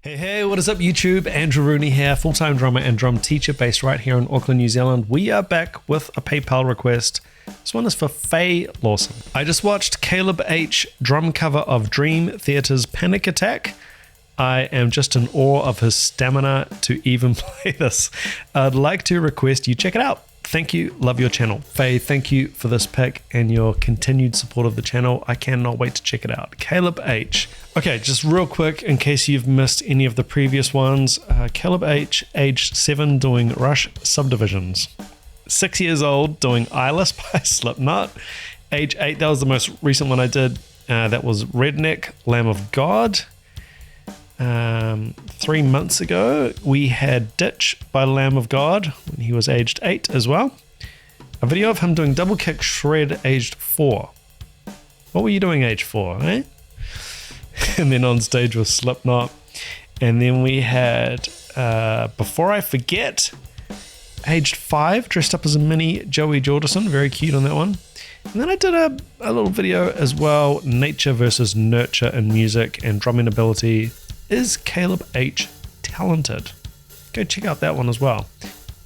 Hey, what is up YouTube? Andrew Rooney here, full-time drummer and drum teacher based right here in Auckland, New Zealand. We are back with a PayPal request. This one is for Faye Lawson. I just watched Caleb H. drum cover of Dream Theater's Panic Attack. I am just in awe of his stamina to even play this. I'd like to request you check it out. Thank you, love your channel. Faye, thank you for this pick and your continued support of the channel. I cannot wait to check it out. Caleb H. Okay, just real quick, in case you've missed any of the previous ones, Caleb H, age 7, doing Rush Subdivisions. 6 years old, doing Eyeless by Slipknot. Age 8, that was the most recent one I did. That was Redneck, Lamb of God. 3 months ago, we had Ditch by Lamb of God when he was aged 8 as well. A video of him doing double kick shred aged 4. What were you doing age 4, eh? And then on stage with Slipknot. And then we had Before I Forget, aged 5, dressed up as a mini Joey Jordison, very cute on that one. And then I did a little video as well, Nature versus Nurture in Music and Drumming Ability. Is Caleb H talented? Go check out that one as well.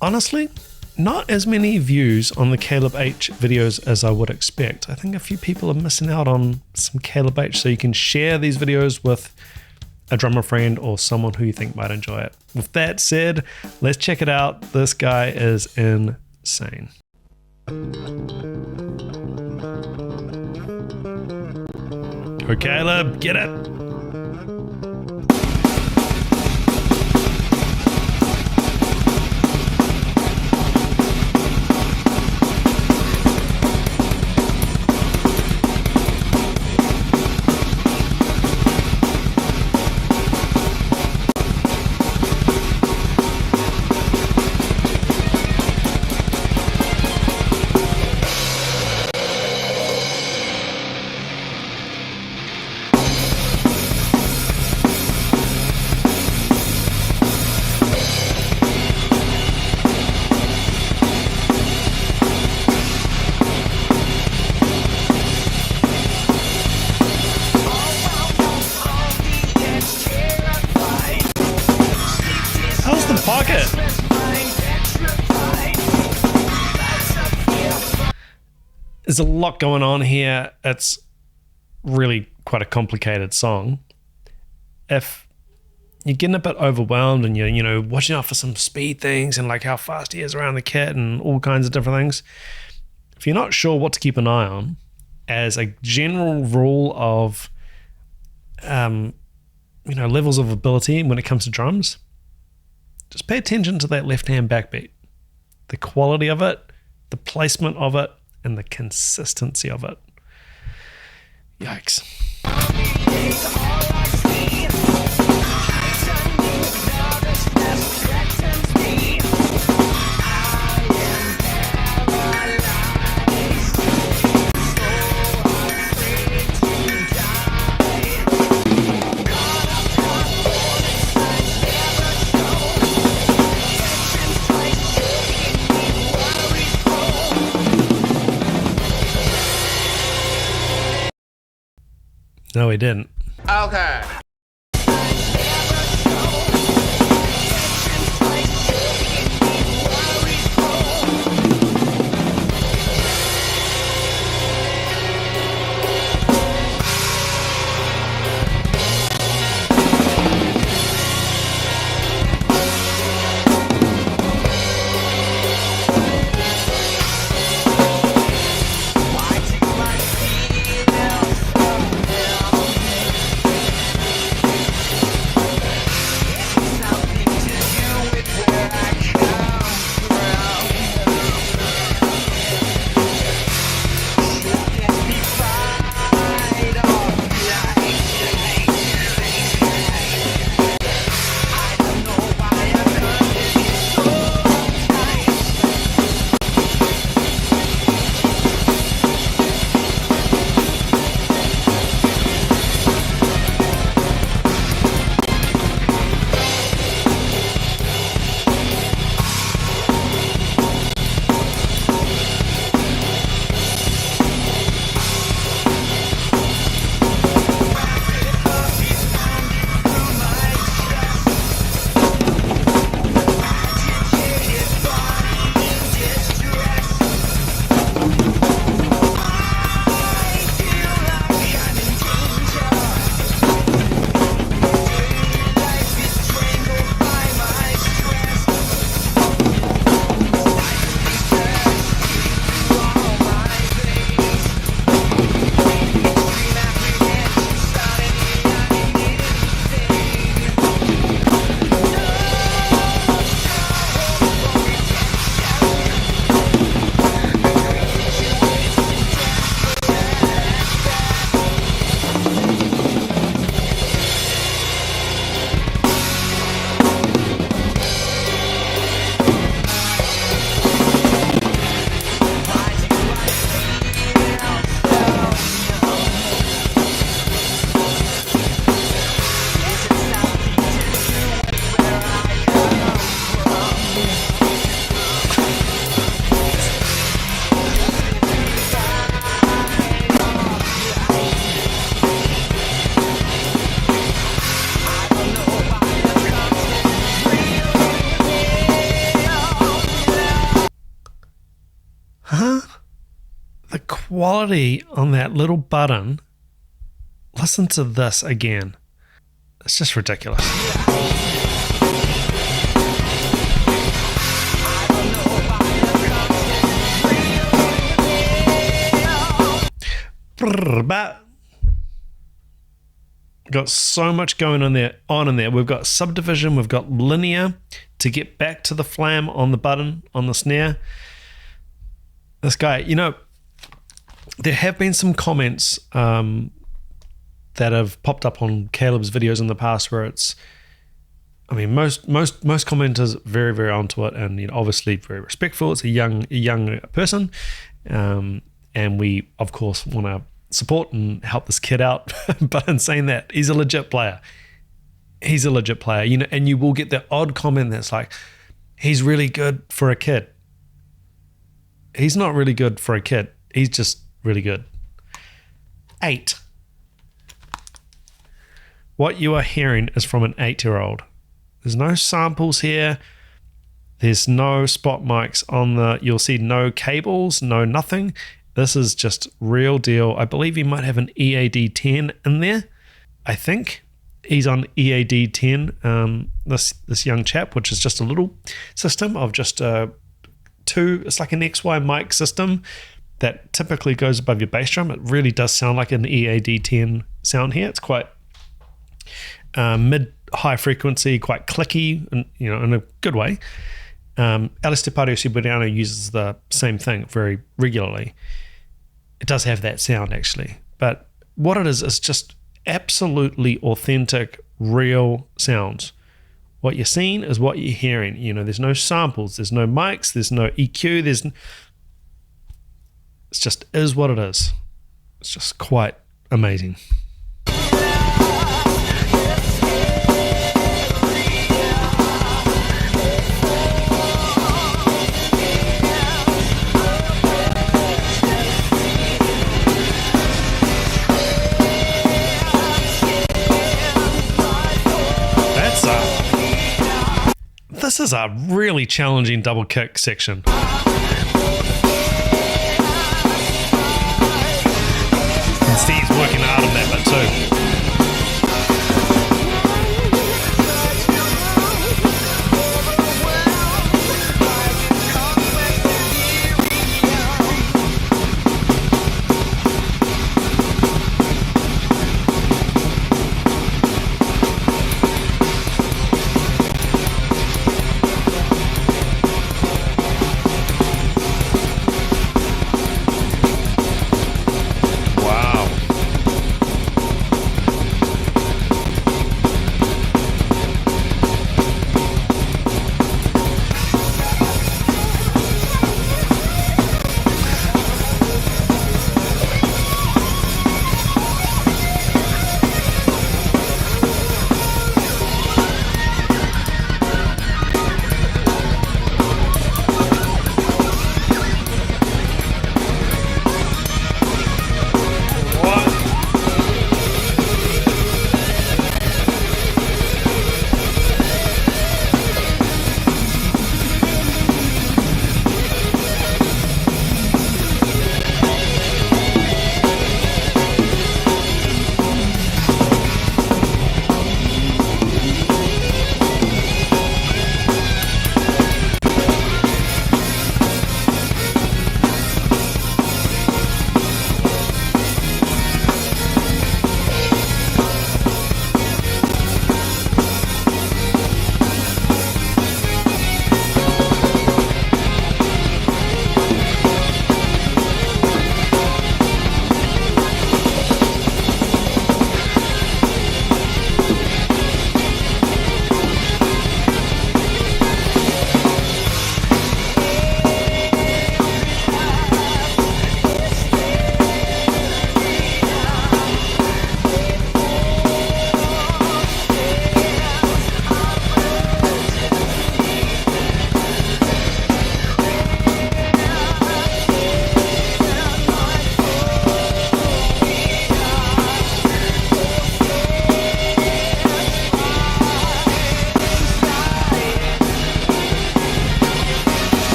Honestly, not as many views on the Caleb H videos as I would expect. I think a few people are missing out on some Caleb H, so you can share these videos with a drummer friend or someone who you think might enjoy it. With that said, let's check it out. This guy is insane. Go Caleb, get it! How's the pocket? There's a lot going on here. It's really quite a complicated song. If you're getting a bit overwhelmed and you're watching out for some speed things and like how fast he is around the kit and all kinds of different things, if you're not sure what to keep an eye on, as a general rule of levels of ability when it comes to drums, just pay attention to that left hand backbeat, the quality of it, the placement of it, and the consistency of it. Yikes. No, he didn't. Okay. quality on that little button. Listen to this again. It's just ridiculous. But got so much going on in there. We've got subdivision, we've got linear to get back to the flam on the button, on the snare. This guy, you know, there have been some comments that have popped up on Caleb's videos in the past where it's, I mean, most commenters very, very onto it, and, you know, obviously very respectful. It's a young person, and we of course want to support and help this kid out. But in saying that, he's a legit player. You know, and you will get the odd comment that's like, he's really good for a kid. He's not really good for a kid. He's just really good. 8. What you are hearing is from an 8-year-old. There's no samples here. There's no spot mics on you'll see no cables, no nothing. This is just real deal. I believe he might have an EAD 10 in there. I think he's on EAD 10, this young chap, which is just a little system of just 2. It's like an XY mic system that typically goes above your bass drum. It really does sound like an EAD 10 sound here. It's quite mid-high frequency, quite clicky, and, you know, in a good way. Alistair Siberiano uses the same thing very regularly. It does have that sound, actually. But what it is just absolutely authentic, real sounds. What you're seeing is what you're hearing. You know, there's no samples, there's no mics, there's no EQ, it's just is what it is. It's just quite amazing. This is a really challenging double kick section. And Steve's working hard on that bit too.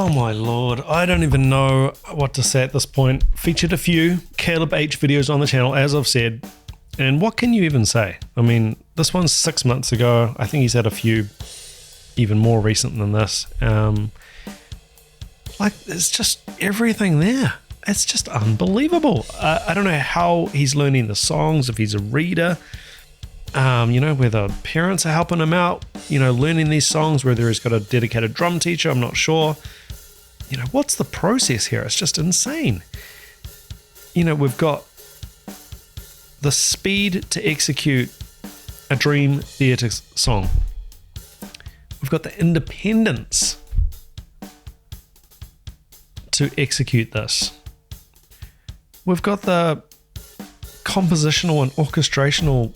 Oh my lord, I don't even know what to say at this point. Featured a few Caleb H videos on the channel, as I've said, and what can you even say? I mean, this one's 6 months ago. I think he's had a few even more recent than this. Like, there's just everything there. It's just unbelievable. I don't know how he's learning the songs, if he's a reader, you know, whether parents are helping him out, you know, learning these songs, whether he's got a dedicated drum teacher, I'm not sure. You know, what's the process here? It's just insane. You know, we've got the speed to execute a Dream Theater song. We've got the independence to execute this. We've got the compositional and orchestrational,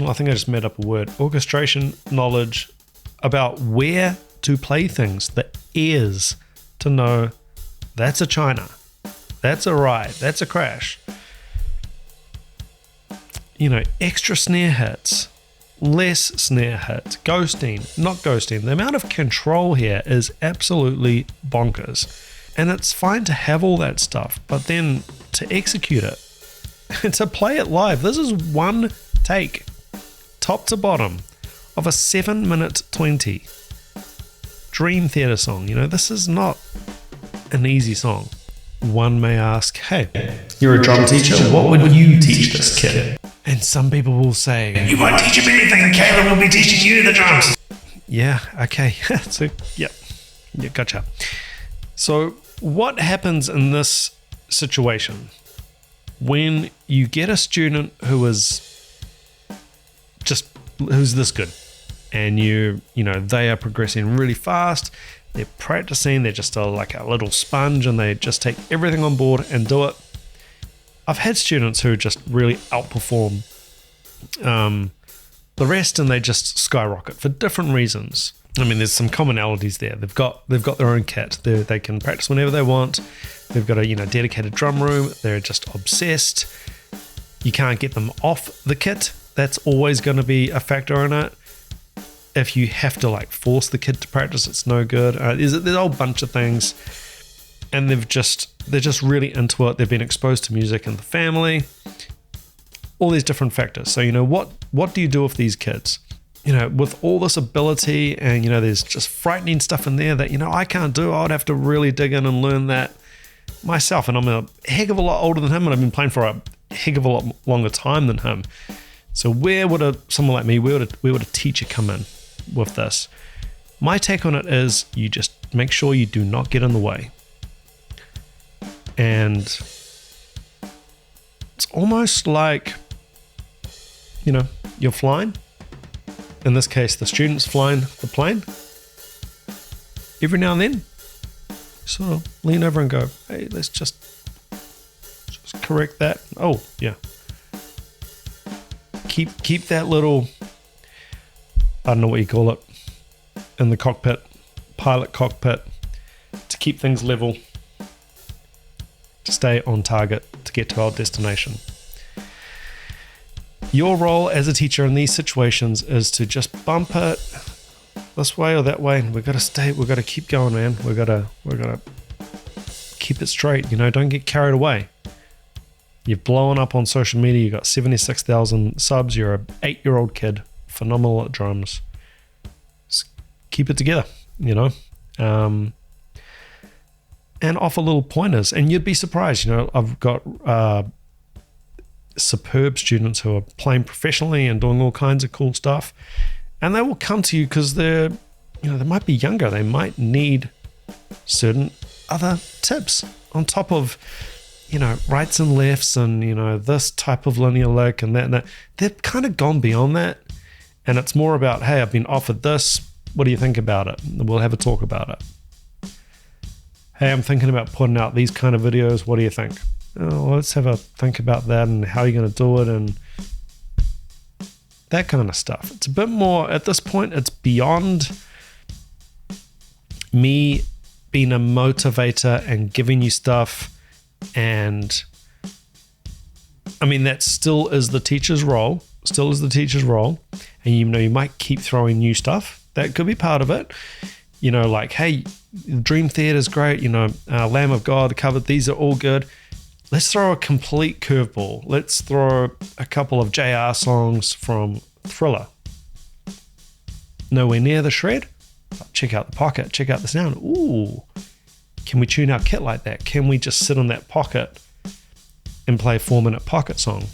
I think I just made up a word, orchestration knowledge about where to play things, the ears to know that's a China, that's a ride, that's a crash. You know, extra snare hits, less snare hits, ghosting, not ghosting. The amount of control here is absolutely bonkers. And it's fine to have all that stuff, but then to execute it, to play it live, this is one take, top to bottom, of a 7-minute 20 Dream Theater song. You know, this is not an easy song. One may ask, hey, you're a drum teacher, what would you teach this kid? And some people will say, you won't teach him anything, and Caleb will be teaching you the drums. Yeah, okay. So, yeah, gotcha. So what happens in this situation when you get a student who's this good, and you know, they are progressing really fast, they're practicing, they're just like a little sponge, and they just take everything on board and do it. I've had students who just really outperform the rest, and they just skyrocket for different reasons. I mean, there's some commonalities there. They've got their own kit. They can practice whenever they want. They've got a, you know, dedicated drum room. They're just obsessed. You can't get them off the kit. That's always going to be a factor in it. If you have to like force the kid to practice, it's no good. There's a whole bunch of things, and they're just really into it. They've been exposed to music in the family, all these different factors. So, you know, what do you do with these kids? You know, with all this ability, and, you know, there's just frightening stuff in there that, you know, I can't do. I would have to really dig in and learn that myself. And I'm a heck of a lot older than him, and I've been playing for a heck of a lot longer time than him. So where would someone like me, where would a teacher come in with this? My take on it is you just make sure you do not get in the way. And it's almost like, you know, you're flying. In this case, the student's flying the plane. Every now and then, sort of lean over and go, hey, let's just correct that. Oh, yeah. Keep that little, I don't know what you call it, in the cockpit, pilot cockpit, to keep things level, to stay on target, to get to our destination. Your role as a teacher in these situations is to just bump it this way or that way, and we've got to keep going, man. We've got to keep it straight, you know, don't get carried away. You've blown up on social media, you've got 76,000 subs, you're an 8-year-old kid, phenomenal at drums. Just keep it together, you know, and offer little pointers, and you'd be surprised. You know, I've got superb students who are playing professionally and doing all kinds of cool stuff, and they will come to you because they're, you know, they might be younger, they might need certain other tips on top of, you know, rights and lefts, and, you know, this type of linear lick and that and that. They've kind of gone beyond that, and it's more about, hey, I've been offered this, what do you think about it? And we'll have a talk about it. Hey, I'm thinking about putting out these kind of videos, what do you think? Oh, well, let's have a think about that, and how you're going to do it, and that kind of stuff. It's a bit more, at this point, it's beyond me being a motivator and giving you stuff. And I mean, that still is the teacher's role, and, you know, you might keep throwing new stuff. That could be part of it. you know, like, hey, Dream Theater's great, you know, Lamb of God covered, these are all good. Let's throw a complete curveball. Let's throw a couple of JR songs from Thriller. Nowhere near the shred. Check out the pocket, check out the sound. Ooh, can we tune our kit like that? Can we just sit on that pocket and play a 4-minute pocket song?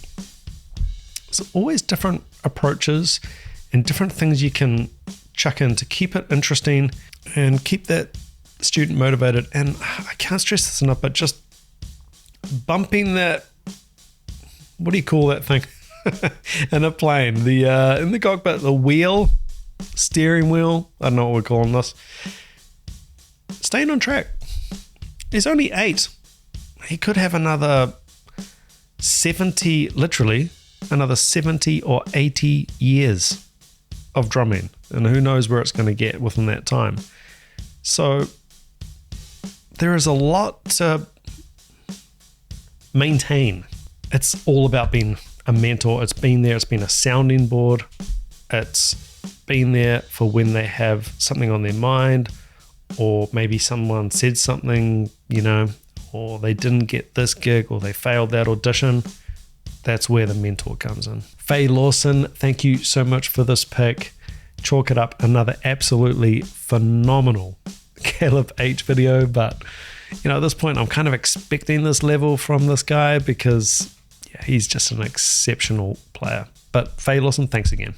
There's always different approaches and different things you can chuck in to keep it interesting and keep that student motivated. And I can't stress this enough, but just bumping that, what do you call that thing in a plane? In the cockpit, the wheel, steering wheel, I don't know what we're calling this. Staying on track. He's only 8. He could have another 70, literally, another 70 or 80 years of drumming. And who knows where it's going to get within that time. So there is a lot to maintain. It's all about being a mentor. It's been there. It's been a sounding board. It's been there for when they have something on their mind, or maybe someone said something, you know, or they didn't get this gig, or they failed that audition. That's where the mentor comes in. Faye Lawson, thank you so much for this pick. Chalk it up, another absolutely phenomenal Caleb H video, but you know, at this point I'm kind of expecting this level from this guy because yeah, he's just an exceptional player. But Faye Lawson, thanks again.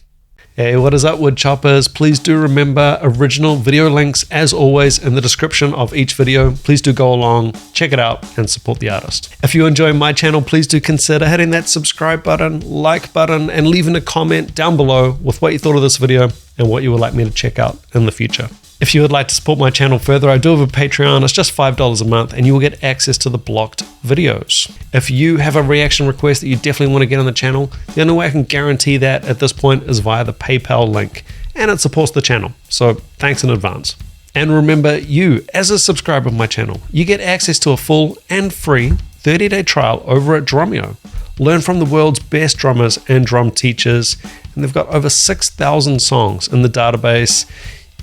Hey, what is up, wood choppers? Please do remember original video links as always in the description of each video. Please do go along, check it out, and support the artist. If you enjoy my channel, please do consider hitting that subscribe button, like button, and leaving a comment down below with what you thought of this video and what you would like me to check out in the future. If you would like to support my channel further, I do have a Patreon. It's just $5 a month and you will get access to the blocked videos. If you have a reaction request that you definitely want to get on the channel, the only way I can guarantee that at this point is via the PayPal link, and it supports the channel. So thanks in advance. And remember, you as a subscriber of my channel, you get access to a full and free 30-day trial over at DRUMEO. Learn from the world's best drummers and drum teachers, and they've got over 6,000 songs in the database.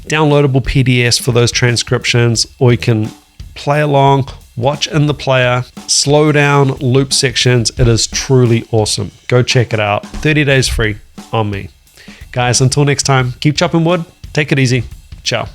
Downloadable PDFs for those transcriptions, or you can play along, watch in the player, slow down loop sections. It is truly awesome. Go check it out. 30 days free on me. Guys, until next time, keep chopping wood. Take it easy. Ciao.